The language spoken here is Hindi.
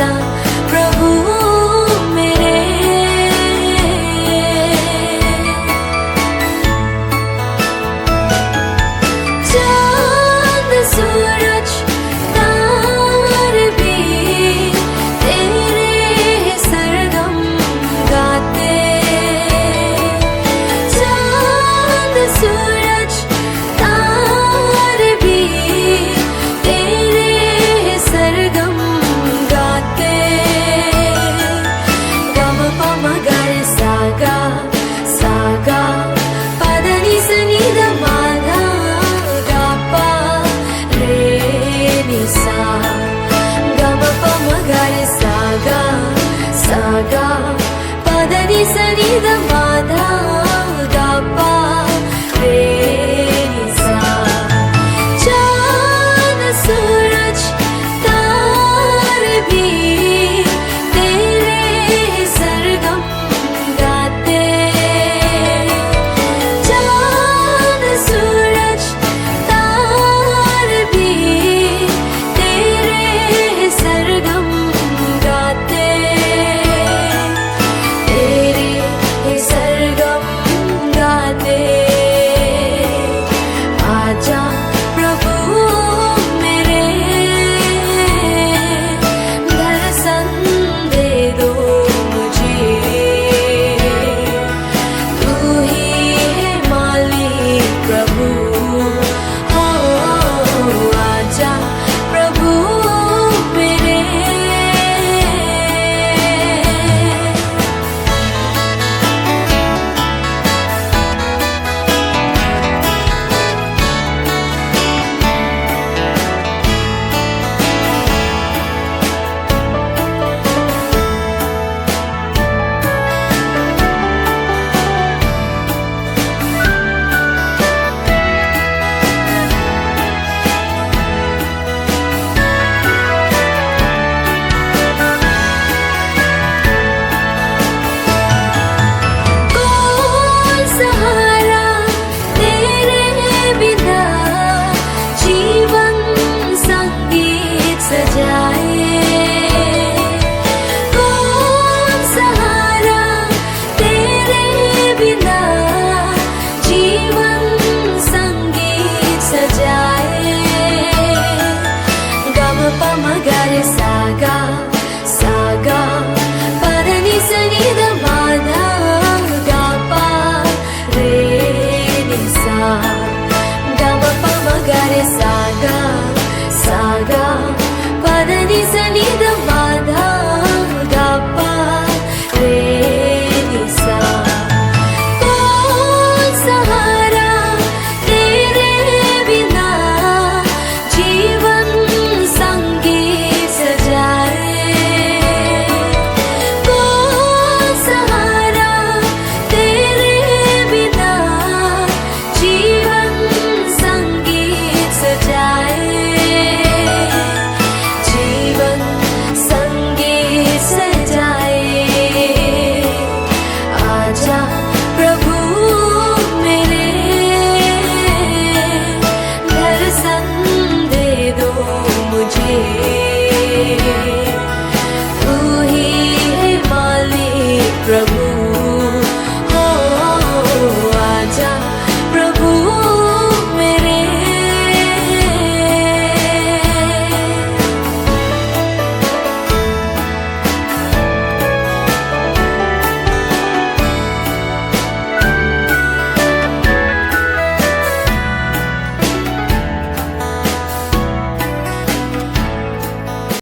आजा प्रभु मेरे। चांद सूरज तारे भी तेरे सरगम गाते। चांद सूरज तारे भी तेरे सरगम गाते। गम पम गर saga saga पदनी Sunny the Madha गा पा रे नि सा। गम पम गर saga saga पदनी Sunny the Madha गा पा रे नि सा। चांद सूरज तारे भी तेरे सरगम गाते। चांद सूरज तारे भी तेरे सरगम गाते। तेरे सरगम गाते। आजा प्रभु मेरे, दर्शन दे दो मुझे। तू ही है मालिक प्रभु, हो आजा प्रभु मेरे। कौन सहारा तेरे बिना जीवन संगीत सजाए। कौन सहारा तेरे बिना जीवन संगीत सजाए। गम पम गर saga saga पदनी Sunny the Madha गा पा रे नि सा। गम पम गर saga saga पदनी Sunny the Madha गा पा रे नि सा। कौन सहारा तेरे बिना जीवन संगीत सजाए। कौन सहारा तेरे बिना जीवन संगीत सजाए। जीवन संगीत सजाए। आजा प्रभु मेरे, दर्शन दे दो मुझे।